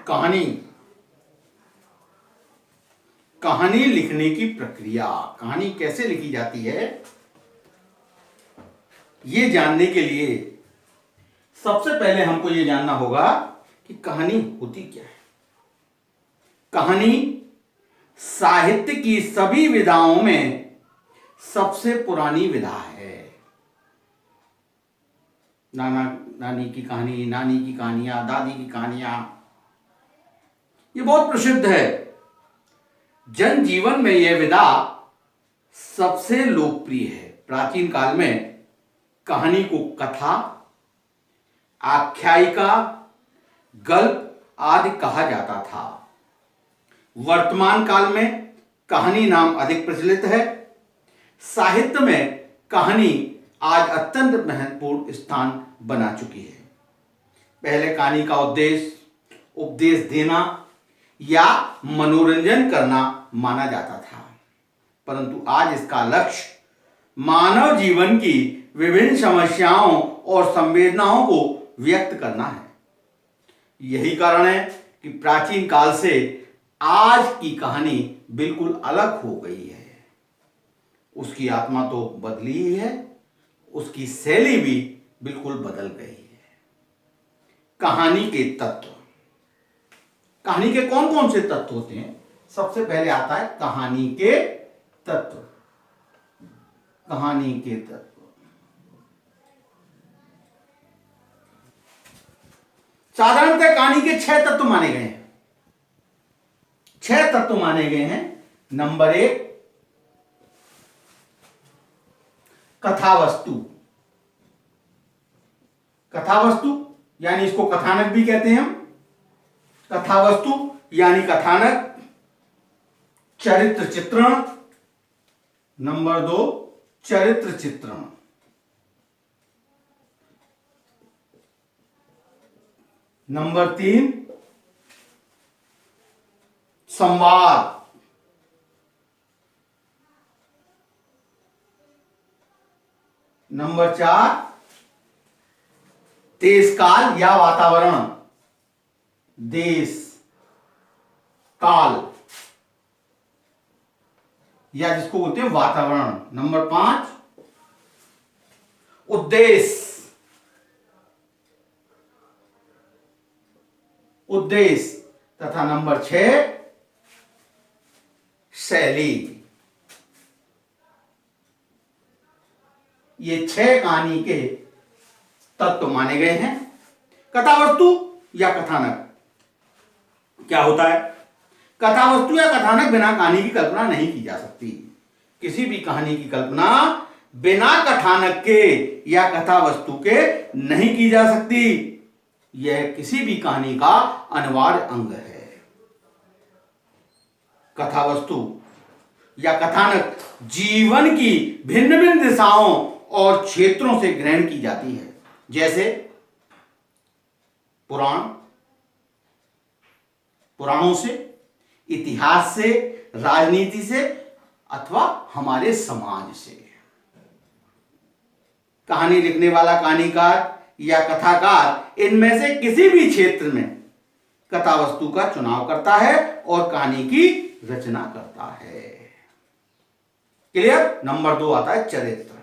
कहानी कहानी लिखने की प्रक्रिया, कहानी कैसे लिखी जाती है, ये जानने के लिए सबसे पहले हमको ये जानना होगा कि कहानी होती क्या है। कहानी साहित्य की सभी विधाओं में सबसे पुरानी विधा है। नाना नानी की कहानी, नानी की कहानियां, दादी की कहानियां, ये बहुत प्रसिद्ध है। जन जीवन में यह विधा सबसे लोकप्रिय है। प्राचीन काल में कहानी को कथा, आख्यायिका, गल्प आदि कहा जाता था। वर्तमान काल में कहानी नाम अधिक प्रचलित है। साहित्य में कहानी आज अत्यंत महत्वपूर्ण स्थान बना चुकी है। पहले कहानी का उद्देश्य उपदेश देना या मनोरंजन करना माना जाता था, परंतु आज इसका लक्ष्य मानव जीवन की विभिन्न समस्याओं और संवेदनाओं को व्यक्त करना है। यही कारण है कि प्राचीन काल से आज की कहानी बिल्कुल अलग हो गई है। उसकी आत्मा तो बदली ही है, उसकी शैली भी बिल्कुल बदल गई है। कहानी के तत्व, कहानी के कौन कौन से तत्व होते हैं? सबसे पहले आता है कहानी के तत्व। कहानी के तत्व साधारणतः कहानी के 6 तत्व माने गए हैं। 6 तत्व माने गए हैं। नंबर 1, कथावस्तु। कथावस्तु यानी इसको कथानक भी कहते हैं हम। कथावस्तु यानी कथानक। चरित्र चित्रण। नंबर 2, चरित्र चित्रण। नंबर 3, संवाद। नंबर 4, देश काल या वातावरण। देश काल या जिसको बोलते हैं वातावरण। नंबर 5, उद्देश्य। उद्देश्य तथा नंबर 6, शैली। ये 6 कहानी के तत्व माने गए हैं। कथावस्तु या कथानक क्या होता है? कथावस्तु या कथानक बिना कहानी की कल्पना नहीं की जा सकती। किसी भी कहानी की कल्पना बिना कथानक के या कथावस्तु के नहीं की जा सकती। यह किसी भी कहानी का अनिवार्य अंग है। कथावस्तु या कथानक जीवन की भिन्न भिन्न दिशाओं और क्षेत्रों से ग्रहण की जाती है, जैसे पुराणों से, इतिहास से, राजनीति से अथवा हमारे समाज से। कहानी लिखने वाला कहानीकार या कथाकार इनमें से किसी भी क्षेत्र में कथावस्तु का चुनाव करता है और कहानी की रचना करता है। क्लियर? नंबर 2 आता है चरित्र।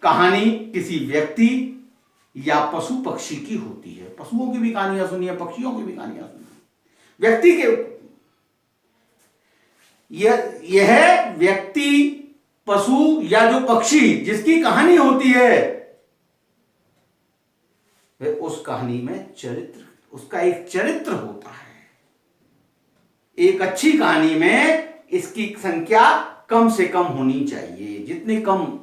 कहानी किसी व्यक्ति या पशु पक्षी की होती है। पशुओं की भी कहानियां सुनी है, पक्षियों की भी कहानियां सुनी है। व्यक्ति के यह व्यक्ति, पशु या जो पक्षी जिसकी कहानी होती है, वह उस कहानी में चरित्र, उसका एक चरित्र होता है। एक अच्छी कहानी में इसकी संख्या कम से कम होनी चाहिए। जितने कम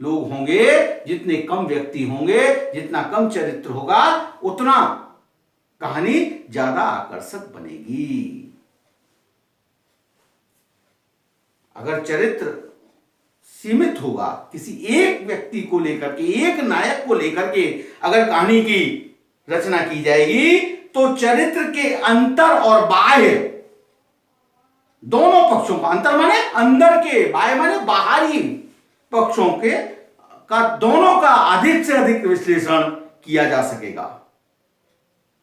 लोग होंगे, जितने कम व्यक्ति होंगे, जितना कम चरित्र होगा, उतना कहानी ज्यादा आकर्षक बनेगी। अगर चरित्र सीमित होगा, किसी एक व्यक्ति को लेकर के, एक नायक को लेकर के अगर कहानी की रचना की जाएगी, तो चरित्र के अंतर और बाह्य दोनों पक्षों का, अंतर माने अंदर के, बाह्य माने बाहरी पक्षों के का, दोनों का अधिक से अधिक विश्लेषण किया जा सकेगा।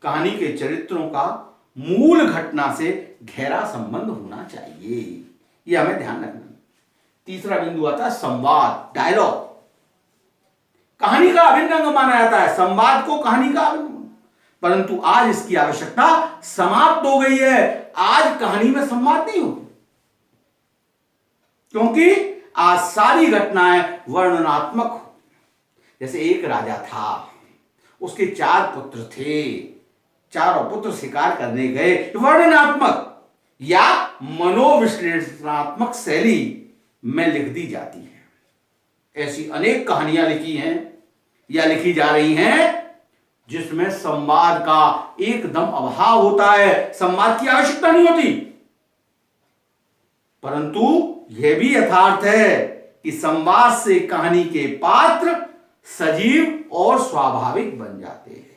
कहानी के चरित्रों का मूल घटना से गहरा संबंध होना चाहिए, यह हमें ध्यान रखना। तीसरा बिंदु आता है संवाद, डायलॉग। कहानी का अभिन्न अंग माना जाता है संवाद को, कहानी का अभिन्न, परंतु आज इसकी आवश्यकता समाप्त हो गई है। आज कहानी में संवाद नहीं होती, क्योंकि आज सारी घटनाएं वर्णनात्मक। जैसे एक राजा था, उसके 4 पुत्र थे, चारों पुत्र शिकार करने गए, वर्णनात्मक या मनोविश्लेषणात्मक शैली में लिख दी जाती है। ऐसी अनेक कहानियां लिखी हैं या लिखी जा रही हैं जिसमें संवाद का एकदम अभाव होता है, संवाद की आवश्यकता नहीं होती। परंतु यह भी यथार्थ है कि संवाद से कहानी के पात्र सजीव और स्वाभाविक बन जाते हैं।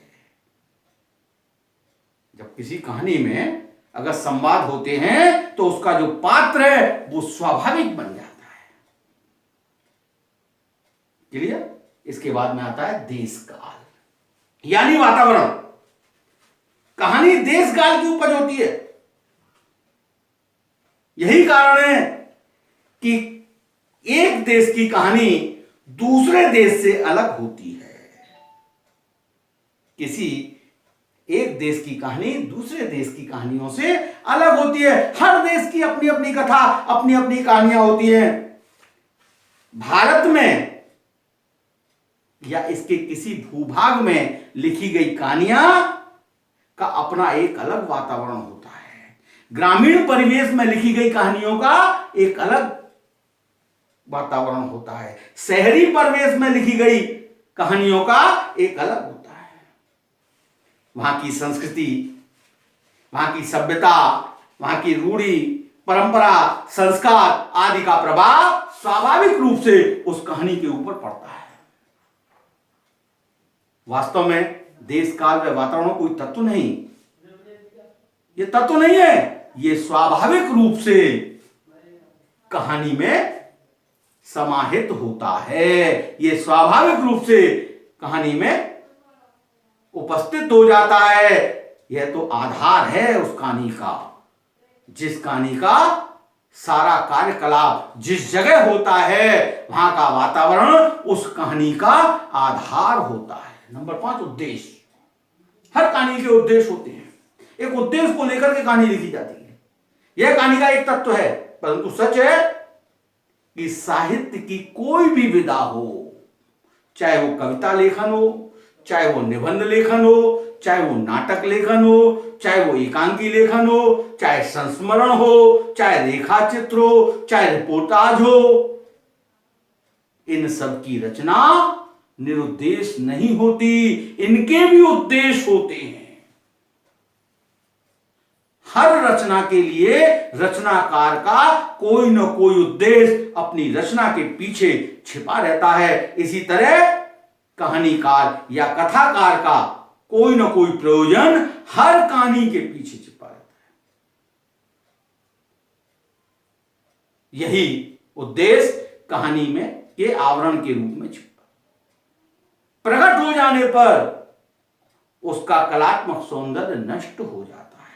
जब किसी कहानी में अगर संवाद होते हैं तो उसका जो पात्र है वो स्वाभाविक बन जाता है। क्लियर? इसके बाद में आता है देश काल यानी वातावरण। कहानी देश काल की उपज होती है। यही कारण है कि एक देश की कहानी दूसरे देश से अलग होती है। किसी एक देश की कहानी दूसरे देश की कहानियों से अलग होती है। हर देश की अपनी अपनी कथा, अपनी अपनी कहानियां होती हैं। भारत में या इसके किसी भूभाग में लिखी गई कहानियां का अपना एक अलग वातावरण होता है। ग्रामीण परिवेश में लिखी गई कहानियों का एक अलग वातावरण होता है। शहरी परिवेश में लिखी गई कहानियों का एक अलग होता है। वहां की संस्कृति, वहां की सभ्यता, वहां की रूढ़ी, परंपरा, संस्कार आदि का प्रभाव स्वाभाविक रूप से उस कहानी के ऊपर पड़ता है। वास्तव में देश काल व वातावरण कोई तत्व नहीं, ये तत्व नहीं है, ये स्वाभाविक रूप से कहानी में समाहित होता है। ये स्वाभाविक रूप से कहानी में उपस्थित हो जाता है। यह तो आधार है उस कहानी का। जिस कहानी का सारा कार्यकलाप जिस जगह होता है वहां का वातावरण उस कहानी का आधार होता है। नंबर 5 उद्देश्य। हर कहानी के उद्देश्य होते हैं। एक उद्देश्य को लेकर के कहानी लिखी जाती है। यह कहानी का एक तत्व है, परंतु सच है कि साहित्य की कोई भी विधा हो, चाहे वो कविता लेखन हो, चाहे वो निबंध लेखन हो, चाहे वो नाटक लेखन हो, चाहे वो एकांकी लेखन हो, चाहे संस्मरण हो, चाहे रेखा चित्र हो, चाहे रिपोर्टाज हो, इन सब की रचना निरुद्देश्य नहीं होती। इनके भी उद्देश्य होते हैं। हर रचना के लिए रचनाकार का कोई न कोई उद्देश्य अपनी रचना के पीछे छिपा रहता है। इसी तरह कहानीकार या कथाकार का कोई न कोई प्रयोजन हर कहानी के पीछे छिपा रहता है। यही उद्देश्य कहानी में के आवरण के रूप में छिपा, प्रकट हो जाने पर उसका कलात्मक सौंदर्य नष्ट हो जाता है।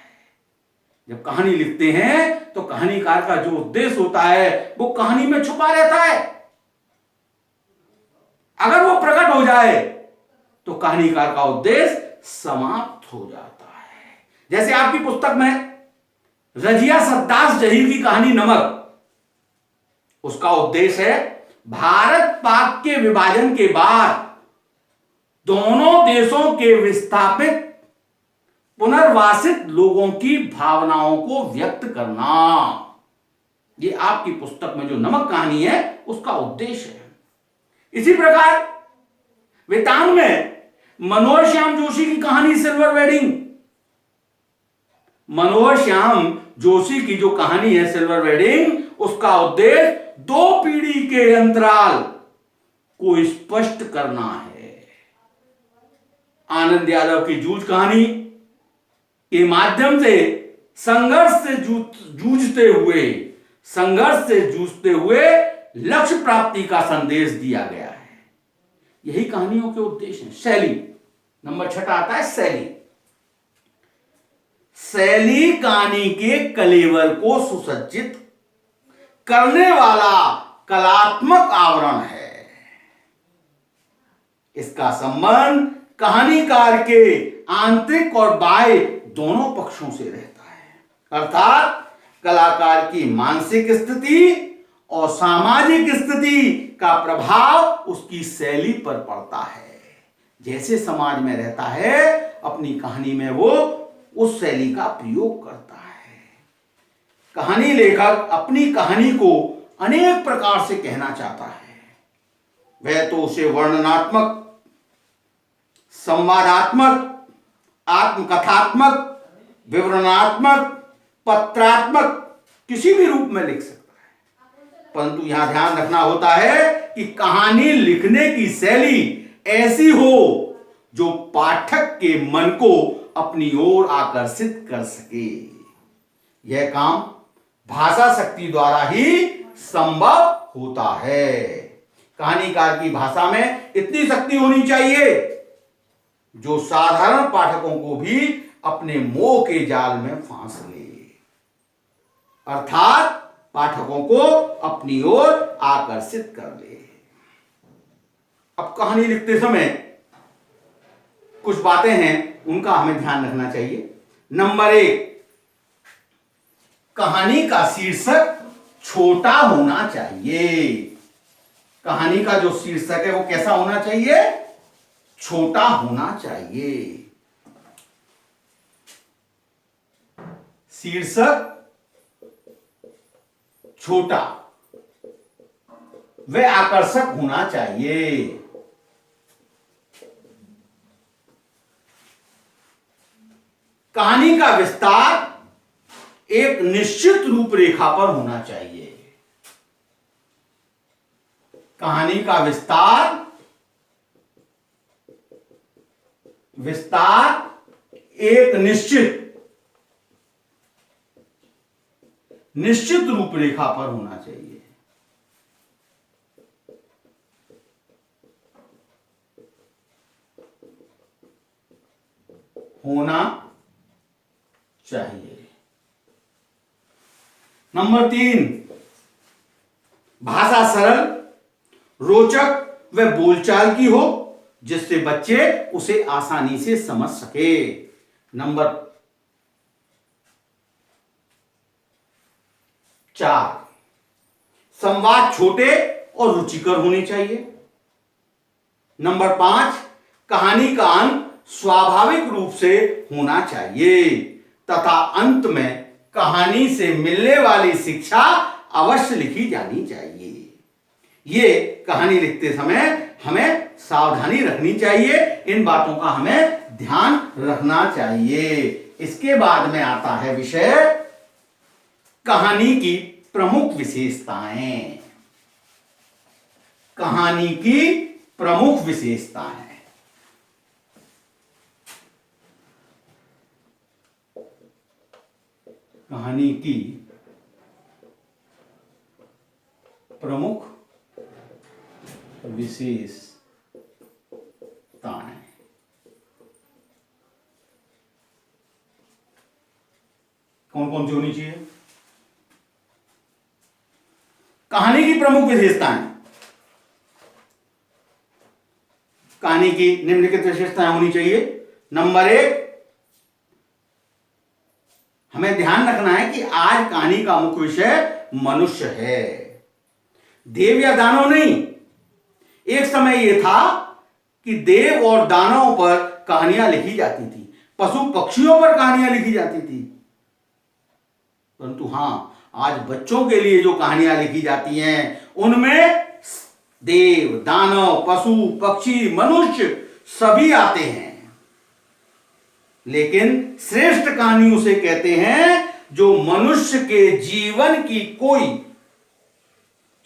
जब कहानी लिखते हैं तो कहानीकार का जो उद्देश्य होता है वो कहानी में छुपा रहता है। अगर वो प्रकट हो जाए तो कहानीकार का उद्देश्य समाप्त हो जाता है। जैसे आपकी पुस्तक में रजिया सद्दास जहीर की कहानी नमक, उसका उद्देश्य है भारत पाक के विभाजन के बाद दोनों देशों के विस्थापित पुनर्वासित लोगों की भावनाओं को व्यक्त करना। ये आपकी पुस्तक में जो नमक कहानी है उसका उद्देश्य है। इसी प्रकार वेतान में मनोहर श्याम जोशी की कहानी सिल्वर वेडिंग, मनोहर श्याम जोशी की जो कहानी है सिल्वर वेडिंग, उसका उद्देश्य 2 पीढ़ी के अंतराल को स्पष्ट करना है। आनंद यादव की जूझ कहानी के माध्यम से संघर्ष से जूझते हुए लक्ष्य प्राप्ति का संदेश दिया गया है। यही कहानियों के उद्देश्य हैं। शैली, नंबर 6 आता है शैली। शैली कहानी के कलेवर को सुसज्जित करने वाला कलात्मक आवरण है। इसका संबंध कहानीकार के आंतरिक और बाह्य दोनों पक्षों से रहता है, अर्थात कलाकार की मानसिक स्थिति और सामाजिक स्थिति का प्रभाव उसकी शैली पर पड़ता है। जैसे समाज में रहता है, अपनी कहानी में वो उस शैली का प्रयोग करता है। कहानी लेखक अपनी कहानी को अनेक प्रकार से कहना चाहता है। वह तो उसे वर्णनात्मक, संवादात्मक, आत्मकथात्मक, विवरणात्मक, पत्रात्मक किसी भी रूप में लिख सकता है, परंतु यहां ध्यान रखना होता है कि कहानी लिखने की शैली ऐसी हो जो पाठक के मन को अपनी ओर आकर्षित कर सके। यह काम भाषा शक्ति द्वारा ही संभव होता है। कहानीकार की भाषा में इतनी शक्ति होनी चाहिए जो साधारण पाठकों को भी अपने मोह के जाल में फांस ले, अर्थात पाठकों को अपनी ओर आकर्षित कर ले। अब कहानी लिखते समय कुछ बातें हैं, उनका हमें ध्यान रखना चाहिए। नंबर 1, कहानी का शीर्षक छोटा होना चाहिए। कहानी का जो शीर्षक है वो कैसा होना चाहिए? छोटा होना चाहिए। शीर्षक छोटा व आकर्षक होना चाहिए। कहानी का विस्तार एक निश्चित रूपरेखा पर होना चाहिए। कहानी का विस्तार एक निश्चित रूपरेखा पर होना चाहिए। होना चाहिए। नंबर 3, भाषा सरल, रोचक व बोलचाल की हो जिससे बच्चे उसे आसानी से समझ सके। नंबर 4, संवाद छोटे और रुचिकर होने चाहिए। नंबर 5, कहानी का अंत स्वाभाविक रूप से होना चाहिए तथा अंत में कहानी से मिलने वाली शिक्षा अवश्य लिखी जानी चाहिए। ये कहानी लिखते समय हमें सावधानी रखनी चाहिए, इन बातों का हमें ध्यान रखना चाहिए। इसके बाद में आता है विषय कहानी की प्रमुख विशेषताएं। कहानी की प्रमुख विशेषताएं। कहानी की प्रमुख विशेषताएं। कौन कौन सी होनी चाहिए? कहानी की प्रमुख विशेषताएं। कहानी की निम्नलिखित विशेषताएं होनी चाहिए। नंबर 1, हमें ध्यान रखना है कि आज कहानी का मुख्य विषय मनुष्य है, देव या दानव नहीं। एक समय यह था कि देव और दानवों पर कहानियां लिखी जाती थी, पशु पक्षियों पर कहानियां लिखी जाती थी, परंतु हां, आज बच्चों के लिए जो कहानियां लिखी जाती हैं उनमें देव, दानव, पशु पक्षी, मनुष्य सभी आते हैं। लेकिन श्रेष्ठ कहानी उसे कहते हैं जो मनुष्य के जीवन की कोई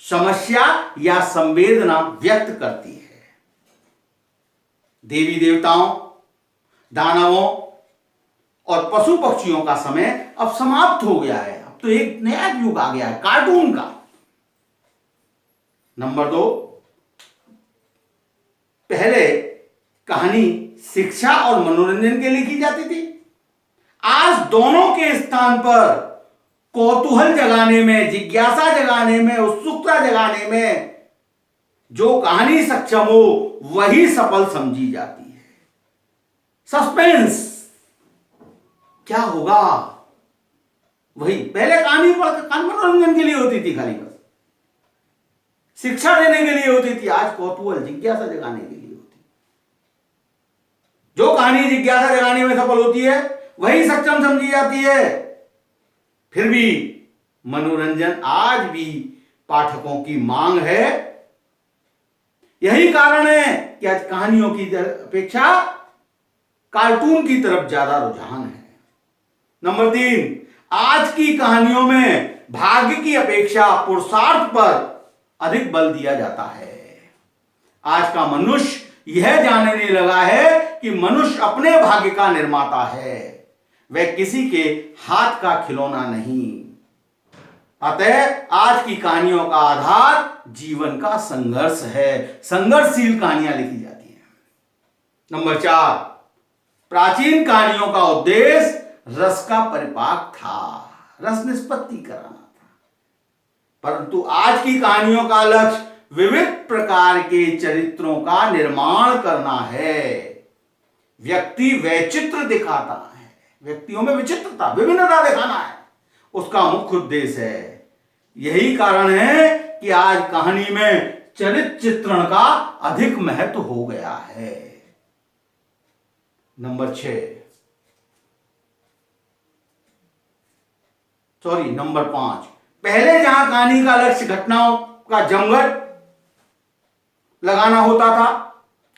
समस्या या संवेदना व्यक्त करती है। देवी देवताओं, दानवों और पशु पक्षियों का समय अब समाप्त हो गया है। अब तो एक नया युग आ गया है, कार्टून का। नंबर 2, पहले कहानी शिक्षा और मनोरंजन के लिए लिखी जाती थी। आज दोनों के स्थान पर कौतूहल जगाने में, जिज्ञासा जगाने में, उत्सुकता जगाने में जो कहानी सक्षम हो वही सफल समझी जाती है। सस्पेंस, क्या होगा, वही पहले कहानी पढ़कर मनोरंजन के लिए होती थी, खाली बस शिक्षा देने के लिए होती थी। आज कौतूहल, जिज्ञासा जगाने के लिए होती है। जो कहानी जिज्ञासा जगाने में सफल होती है वही सक्षम समझी जाती है। फिर भी मनोरंजन आज भी पाठकों की मांग है। यही कारण है कि आज कहानियों की अपेक्षा कार्टून की तरफ ज्यादा रुझान है। नंबर 3, आज की कहानियों में भाग्य की अपेक्षा पुरुषार्थ पर अधिक बल दिया जाता है। आज का मनुष्य यह जानने लगा है कि मनुष्य अपने भाग्य का निर्माता है, वह किसी के हाथ का खिलौना नहीं। अतः आज की कहानियों का आधार जीवन का संघर्ष है। संघर्षशील कहानियां लिखी जाती हैं। नंबर 4, प्राचीन कहानियों का उद्देश्य रस का परिपाक था, रस निष्पत्ति कराना था। परंतु आज की कहानियों का लक्ष्य विविध प्रकार के चरित्रों का निर्माण करना है। व्यक्ति वैचित्र दिखाता है, व्यक्तियों में विचित्रता, विभिन्नता दिखाना है, उसका मुख्य उद्देश्य है। यही कारण है कि आज कहानी में चरित्र चित्रण का अधिक महत्व हो गया है। नंबर 5, पहले जहां कहानी का लक्ष्य घटनाओं का जमघट लगाना होता था,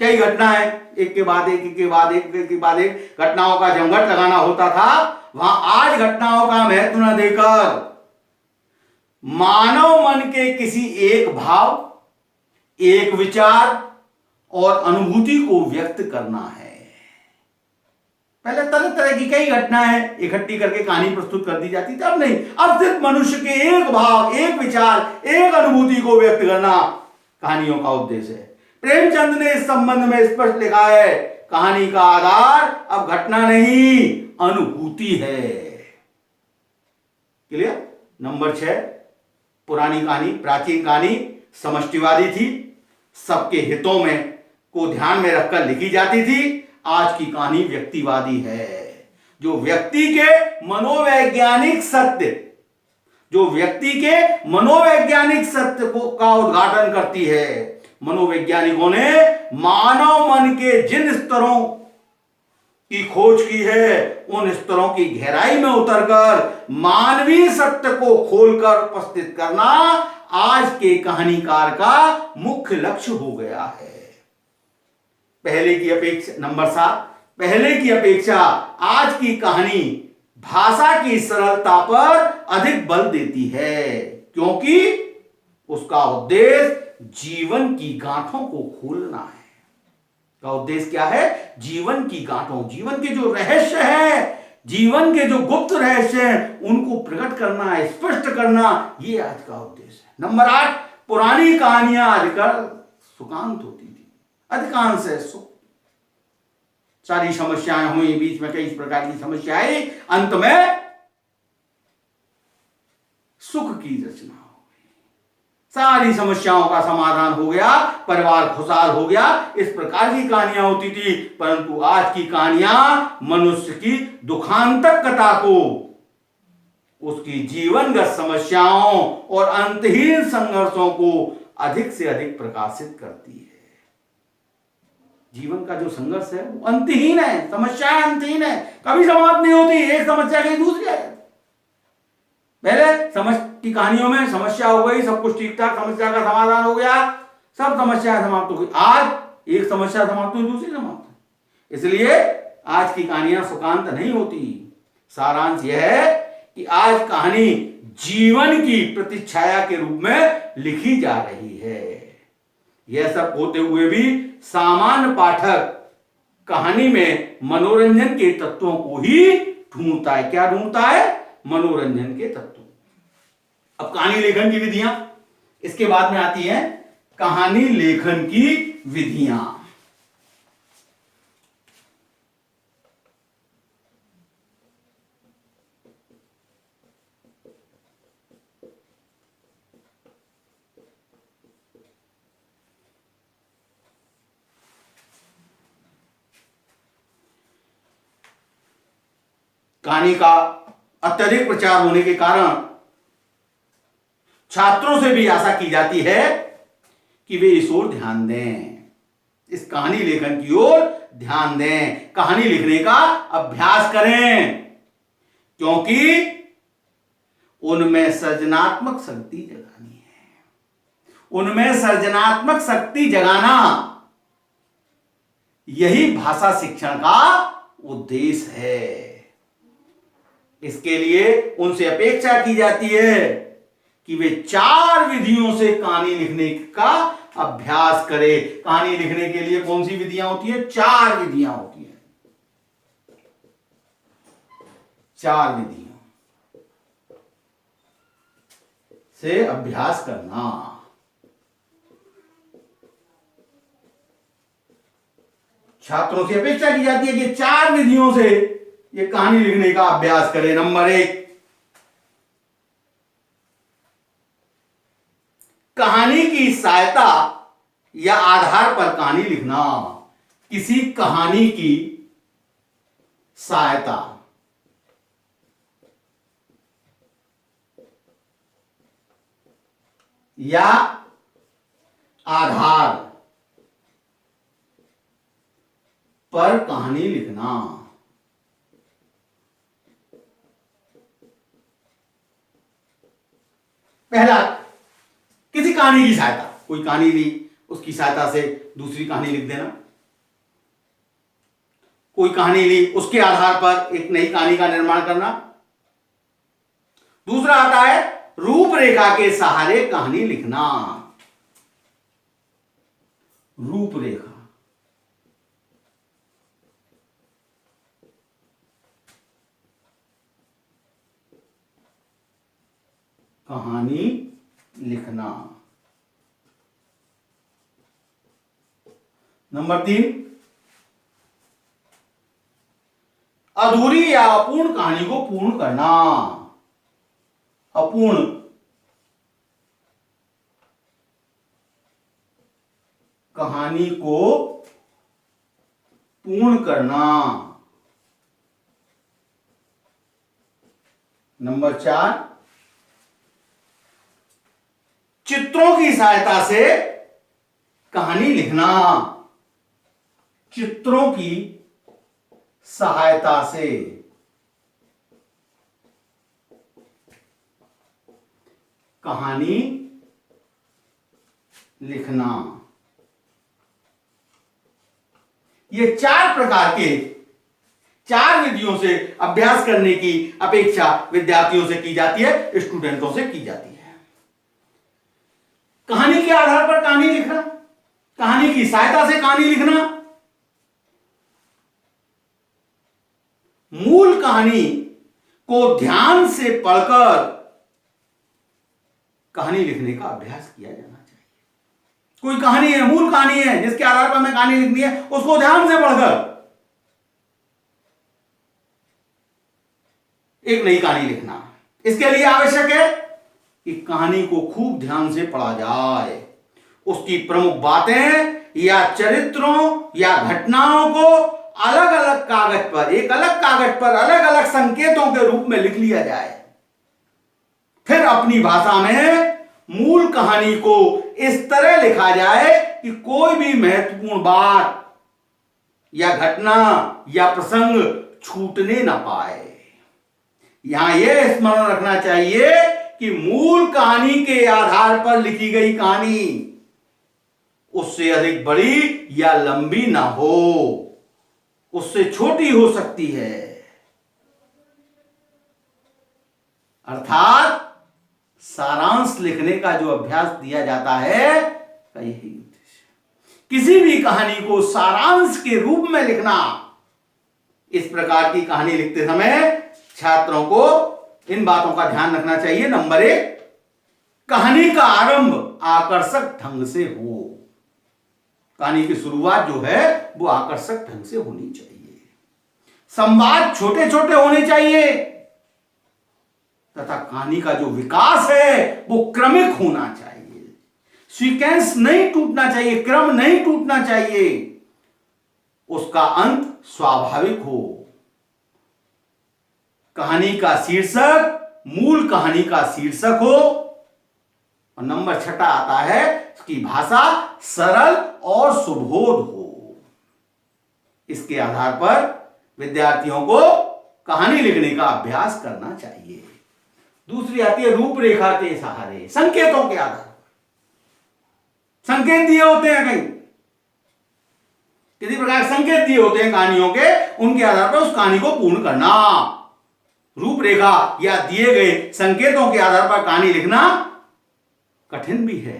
कई घटनाएं एक के बाद एक, एक के बाद एक, एक के बाद एक घटनाओं का जमघट लगाना होता था, वहां आज घटनाओं का महत्व न देकर मानव मन के किसी एक भाव, एक विचार और अनुभूति को व्यक्त करना है। पहले तरह तरह की कई घटनाएं इकट्ठी करके कहानी प्रस्तुत कर दी जाती थी, अब नहीं। अब सिर्फ मनुष्य के एक भाव, एक विचार, एक अनुभूति को व्यक्त करना कहानियों का उद्देश्य है। प्रेमचंद ने इस संबंध में स्पष्ट लिखा है, कहानी का आधार अब घटना नहीं, अनुभूति है। क्लियर? नंबर 6, पुरानी कहानी, प्राचीन कहानी समष्टिवादी थी, सबके हितों में को ध्यान में रखकर लिखी जाती थी। आज की कहानी व्यक्तिवादी है, जो व्यक्ति के मनोवैज्ञानिक सत्य, जो व्यक्ति के मनोवैज्ञानिक सत्य का उद्घाटन करती है। मनोवैज्ञानिकों ने मानव मन के जिन स्तरों की खोज की है, उन स्तरों की गहराई में उतरकर मानवीय सत्य को खोलकर उपस्थित करना आज के कहानीकार का मुख्य लक्ष्य हो गया है। पहले की अपेक्षा, नंबर 7, पहले की अपेक्षा आज की कहानी भाषा की सरलता पर अधिक बल देती है, क्योंकि उसका उद्देश्य जीवन की गांठों को खोलना है। का उद्देश्य क्या है? जीवन की गांठों, जीवन के जो रहस्य है, जीवन के जो गुप्त रहस्य हैं, उनको प्रकट करना, स्पष्ट करना, ये आज का उद्देश्य है। नंबर 8, पुरानी कहानियां अधिकतर सुकांत होती थी, अधिकांश है सुख। सारी समस्याएं हुई, बीच में कई प्रकार की समस्याएं, अंत में सुख की रचना हो गई, सारी समस्याओं का समाधान हो गया, परिवार खुशहाल हो गया। इस प्रकार की कहानियां होती थी। परंतु आज की कहानियां मनुष्य की दुखांतकता को, उसकी जीवनगत समस्याओं और अंतहीन संघर्षों को अधिक से अधिक प्रकाशित करती है। जीवन का जो संघर्ष है वो अंतहीन है, समस्याएं अंतहीन है, कभी समाप्त नहीं होती, एक समस्या के दूसरी है। पहले की कहानियों में समस्या हो गई, सब कुछ ठीक ठाक, समस्या का समाधान हो गया, सब समस्याएं समाप्त हो गई। आज एक समस्या समाप्त हुई, दूसरी समाप्त है। इसलिए आज की कहानियां सुकांत नहीं होती। सारांश यह है कि आज कहानी जीवन की प्रतिच्छाया के रूप में लिखी जा रही है। यह सब होते हुए भी सामान्य पाठक कहानी में मनोरंजन के तत्वों को ही ढूंढता है। क्या ढूंढता है? मनोरंजन के तत्व। अब कहानी लेखन की विधियां, इसके बाद में आती है कहानी लेखन की विधियां। कहानी का अत्यधिक प्रचार होने के कारण छात्रों से भी आशा की जाती है कि वे इस ओर ध्यान दें, इस कहानी लेखन की ओर ध्यान दें, कहानी लिखने का अभ्यास करें, क्योंकि उनमें सृजनात्मक शक्ति जगानी है। उनमें सृजनात्मक शक्ति जगाना, यही भाषा शिक्षण का उद्देश्य है। इसके लिए उनसे अपेक्षा की जाती है कि वे 4 विधियों से कहानी लिखने का अभ्यास करें। कहानी लिखने के लिए कौन सी विधियां होती है? 4 विधियां होती हैं। 4 विधियों से अभ्यास करना। छात्रों से अपेक्षा की जाती है कि 4 विधियों से ये कहानी लिखने का अभ्यास करें। नंबर 1, कहानी की सहायता या आधार पर कहानी लिखना। किसी कहानी की सहायता या आधार पर कहानी लिखना। पहला, किसी कहानी की सहायता, कोई कहानी ली, उसकी सहायता से दूसरी कहानी लिख देना। कोई कहानी ली, उसके आधार पर एक नई कहानी का निर्माण करना। दूसरा आता है रूपरेखा के सहारे कहानी लिखना। रूपरेखा, कहानी लिखना। नंबर 3, अधूरी या अपूर्ण कहानी को पूर्ण करना। अपूर्ण कहानी को पूर्ण करना। नंबर 4, चित्रों की सहायता से कहानी लिखना। चित्रों की सहायता से कहानी लिखना। ये 4 प्रकार के 4 विधियों से अभ्यास करने की अपेक्षा विद्यार्थियों से की जाती है, स्टूडेंटों से की जाती है। कहानी के आधार पर कहानी लिखना, कहानी की सहायता से कहानी लिखना, मूल कहानी को ध्यान से पढ़कर कहानी लिखने का अभ्यास किया जाना चाहिए। कोई कहानी है, मूल कहानी है, जिसके आधार पर हमें कहानी लिखनी है, उसको ध्यान से पढ़कर एक नई कहानी लिखना। इसके लिए आवश्यक है कि कहानी को खूब ध्यान से पढ़ा जाए, उसकी प्रमुख बातें या चरित्रों या घटनाओं को अलग अलग कागज पर, एक अलग कागज पर अलग अलग संकेतों के रूप में लिख लिया जाए। फिर अपनी भाषा में मूल कहानी को इस तरह लिखा जाए कि कोई भी महत्वपूर्ण बात या घटना या प्रसंग छूटने ना पाए। यहां यह स्मरण रखना चाहिए कि मूल कहानी के आधार पर लिखी गई कहानी उससे अधिक बड़ी या लंबी ना हो, उससे छोटी हो सकती है। अर्थात सारांश लिखने का जो अभ्यास दिया जाता है का यही उद्देश्य। किसी भी कहानी को सारांश के रूप में लिखना। इस प्रकार की कहानी लिखते समय छात्रों को इन बातों का ध्यान रखना चाहिए। नंबर 1, कहानी का आरंभ आकर्षक ढंग से हो। कहानी की शुरुआत जो है वो आकर्षक ढंग से होनी चाहिए। संवाद छोटे छोटे होने चाहिए तथा कहानी का जो विकास है वो क्रमिक होना चाहिए। सीक्वेंस नहीं टूटना चाहिए, क्रम नहीं टूटना चाहिए, उसका अंत स्वाभाविक हो। कहानी का शीर्षक मूल कहानी का शीर्षक हो, और नंबर 6 आता है उसकी भाषा सरल और सुबोध हो। इसके आधार पर विद्यार्थियों को कहानी लिखने का अभ्यास करना चाहिए। दूसरी आती है रूपरेखा के सहारे, संकेतों के आधार पर। संकेत दिए होते हैं, कहीं किसी प्रकार संकेत दिए होते हैं कहानियों के, उनके आधार पर उस कहानी को पूर्ण करना। रूपरेखा या दिए गए संकेतों के आधार पर कहानी लिखना कठिन भी है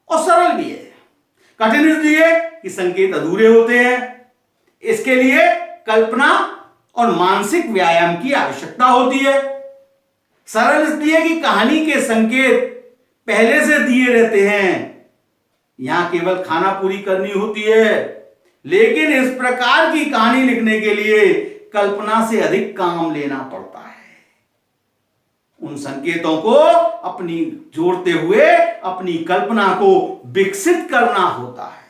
और सरल भी है। कठिन इसलिए कि संकेत अधूरे होते हैं, इसके लिए कल्पना और मानसिक व्यायाम की आवश्यकता होती है। सरल इसलिए कि कहानी के संकेत पहले से दिए रहते हैं, यहां केवल खाना पूरी करनी होती है। लेकिन इस प्रकार की कहानी लिखने के लिए कल्पना से अधिक काम लेना पड़ता है। उन संकेतों को अपनी जोड़ते हुए अपनी कल्पना को विकसित करना होता है।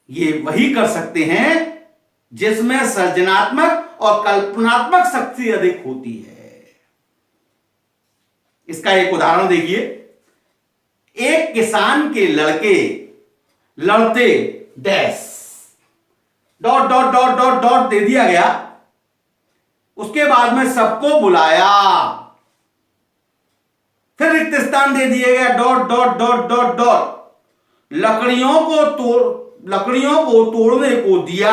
ये वही कर सकते हैं जिसमें सृजनात्मक और कल्पनात्मक शक्ति अधिक होती है। इसका एक उदाहरण देखिए। एक किसान के लड़के लड़ते dash dot dot dot dot dot दे दिया गया। उसके बाद में सबको बुलाया, फिर रिक्त स्थान दे दिया गया dot dot dot dot dot. लकड़ियों को तोड़ने को दिया।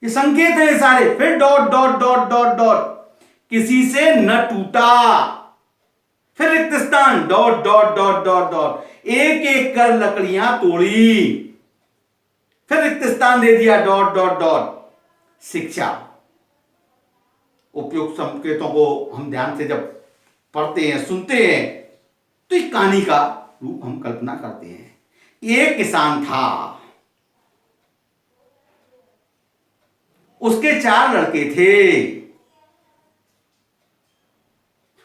ये संकेत है सारे। फिर dot dot dot dot dot, किसी से न टूटा। फिर रिक्त स्थान dot dot dot dot dot, एक एक कर लकड़ियां तोड़ी। फिर रिक्त स्थान दे दिया डॉट डॉट डॉट। शिक्षा। उपयुक्त संकेतों को हम ध्यान से जब पढ़ते हैं, सुनते हैं, तो एक कहानी का रूप हम कल्पना करते हैं। एक किसान था, उसके 4 लड़के थे।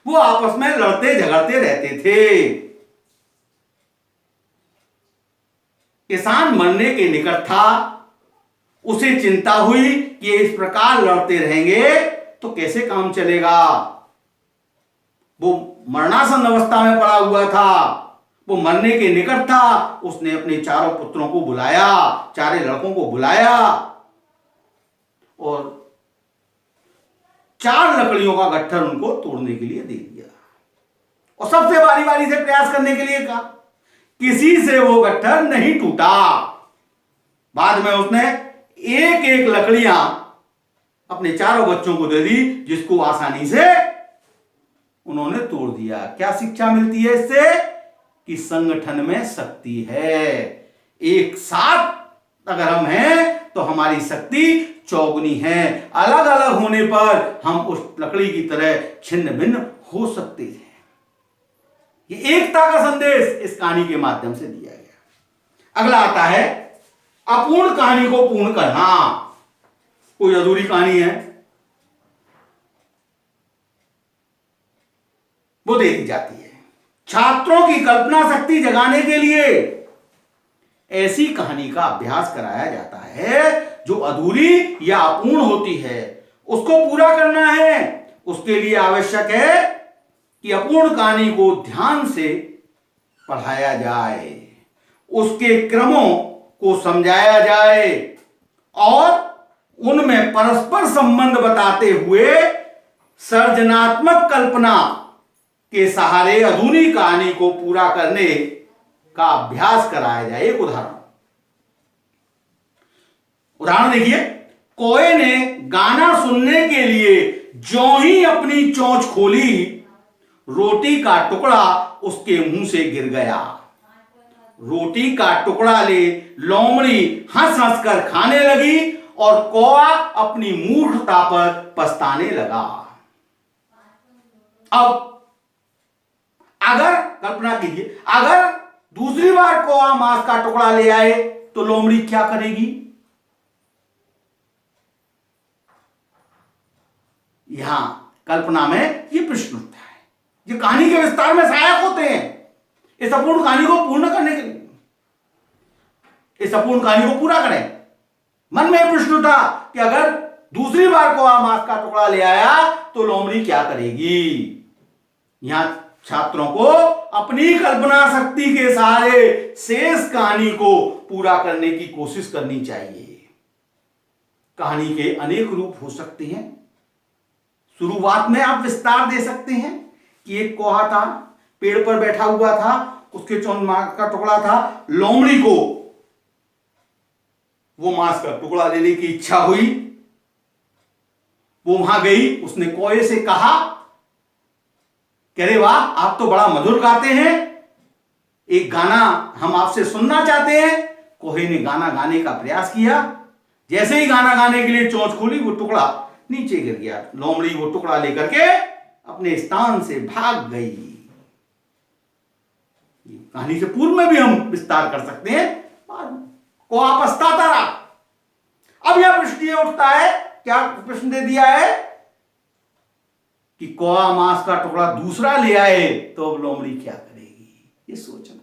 वो आपस में लड़ते झगड़ते रहते थे। किसान मरने के निकट था। उसे चिंता हुई कि इस प्रकार लड़ते रहेंगे तो कैसे काम चलेगा। वो मरणासन अवस्था में पड़ा हुआ था, वो मरने के निकट था। उसने अपने 4 पुत्रों को बुलाया, 4 लड़कों को बुलाया और 4 लकड़ियों का गट्ठर उनको तोड़ने के लिए दे दिया और सबसे बारी बारी से प्रयास करने के लिए कहा। किसी से वो गट्ठर नहीं टूटा। बाद में उसने एक एक लकड़ियां अपने 4 बच्चों को दे दी, जिसको आसानी से उन्होंने तोड़ दिया। क्या शिक्षा मिलती है इससे? कि संगठन में शक्ति है। एक साथ अगर हम हैं तो हमारी शक्ति चौगुनी है। अलग अलग होने पर हम उस लकड़ी की तरह छिन्न भिन्न हो सकते हैं। ये एकता का संदेश इस कहानी के माध्यम से दिया गया। अगला आता है अपूर्ण कहानी को पूर्ण करना। कोई अधूरी कहानी है, वो दे दी जाती है। छात्रों की कल्पना शक्ति जगाने के लिए ऐसी कहानी का अभ्यास कराया जाता है जो अधूरी या अपूर्ण होती है, उसको पूरा करना है। उसके लिए आवश्यक है कि अपूर्ण कहानी को ध्यान से पढ़ाया जाए, उसके क्रमों को समझाया जाए और उनमें परस्पर संबंध बताते हुए सृजनात्मक कल्पना के सहारे अधूरी कहानी को पूरा करने का अभ्यास कराया जाए। एक उदाहरण देखिए। कोए ने गाना सुनने के लिए ज्यों ही अपनी चोंच खोली, रोटी का टुकड़ा उसके मुंह से गिर गया। रोटी का टुकड़ा ले लोमड़ी हंस हंस कर खाने लगी और कौआ अपनी मूर्खता पर पछताने लगा। अब अगर कल्पना कीजिए, अगर दूसरी बार कौआ मांस का टुकड़ा ले आए तो लोमड़ी क्या करेगी? यहां कल्पना में यह प्रश्न उठता है। ये कहानी के विस्तार में सहायक होते हैं इस अपूर्ण कहानी को पूर्ण करने के लिए। इस अपूर्ण कहानी को पूरा करें। मन में यह प्रश्न उठा कि अगर दूसरी बार कोआ मांस का टुकड़ा ले आया तो लोमड़ी क्या करेगी? यहां छात्रों को अपनी कल्पना शक्ति के सहारे शेष कहानी को पूरा करने की कोशिश करनी चाहिए। कहानी के अनेक रूप हो सकते हैं। शुरुआत में आप विस्तार दे सकते हैं कि एक कोहा था, पेड़ पर बैठा हुआ था, उसके चोंच मांस का टुकड़ा था, लोमड़ी को वो मांस का टुकड़ा लेने की इच्छा हुई, वो वहां गई, उसने कोए से कहा कि अरे वाह, आप तो बड़ा मधुर गाते हैं, एक गाना हम आपसे सुनना चाहते हैं। कोहे ने गाना गाने का प्रयास किया। जैसे ही गाना गाने के लिए चोंच खोली, वो टुकड़ा नीचे गिर गया। लोमड़ी वो टुकड़ा लेकर के अपने स्थान से भाग गई। कहानी से पूर्व में भी हम विस्तार कर सकते हैं। कोआ पछताता रहा। अब यह प्रश्न उठता है, क्या प्रश्न दे दिया है कि कोआ मांस का टुकड़ा दूसरा ले आए तो अब लोमड़ी क्या करेगी, ये सोचना।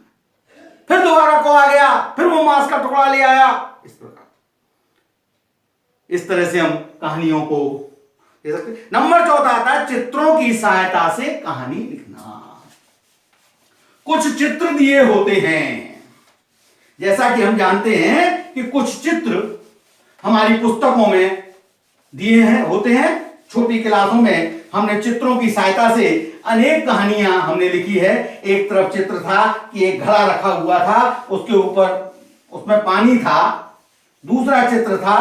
फिर दोबारा कोआ गया, फिर वो मांस का टुकड़ा ले आया। इस प्रकार, इस तरह से हम कहानियों को दे सकते। नंबर 14 आता है चित्रों की सहायता से कहानी लिखना। कुछ चित्र दिए होते हैं, जैसा कि हम जानते हैं कि कुछ चित्र हमारी पुस्तकों में दिए हैं होते हैं। छोटी क्लासों में हमने चित्रों की सहायता से अनेक कहानियां हमने लिखी है। एक तरफ चित्र था कि एक घड़ा रखा हुआ था, उसके ऊपर उसमें पानी था। दूसरा चित्र था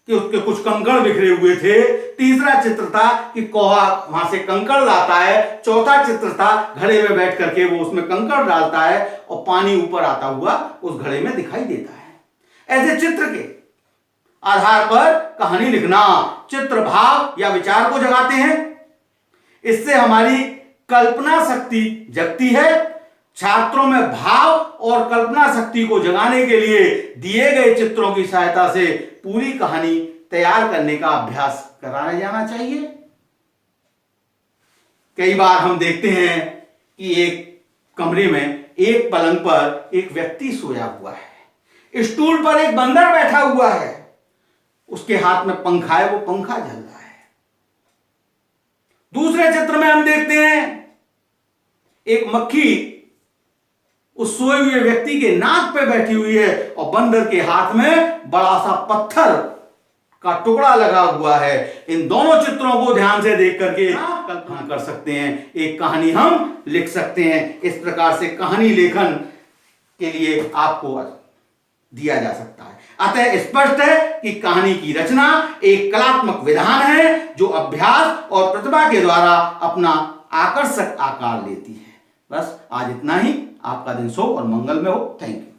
कि उसके कुछ कंकड़ बिखरे हुए थे। तीसरा चित्र था कि कोहा वहां से कंकड़ लाता है। चौथा चित्र था घड़े में बैठ करके वो उसमें कंकड़ डालता है और पानी ऊपर आता हुआ उस घड़े में दिखाई देता है। ऐसे चित्र के आधार पर कहानी लिखना चित्र भाव या विचार को जगाते हैं। इससे हमारी कल्पना शक्ति जगती है। छात्रों में भाव और कल्पना शक्ति को जगाने के लिए दिए गए चित्रों की सहायता से पूरी कहानी तैयार करने का अभ्यास कराया जाना चाहिए। कई बार हम देखते हैं कि एक कमरे में एक पलंग पर एक व्यक्ति सोया हुआ है, स्टूल पर एक बंदर बैठा हुआ है, उसके हाथ में पंखा है, वो पंखा झल रहा है। दूसरे चित्र में हम देखते हैं एक मक्खी उस सोए हुए व्यक्ति के नाक पे बैठी हुई है और बंदर के हाथ में बड़ा सा पत्थर का टुकड़ा लगा हुआ है। इन दोनों चित्रों को ध्यान से देख करके कल्पना कर सकते हैं, एक कहानी हम लिख सकते हैं। इस प्रकार से कहानी लेखन के लिए आपको दिया जा सकता है। अतः स्पष्ट है कि कहानी की रचना एक कलात्मक विधान है जो अभ्यास और प्रतिभा के द्वारा अपना आकर्षक आकार लेती है। बस आज इतना ही। आपका दिन शुभ और मंगल में हो। Thank you.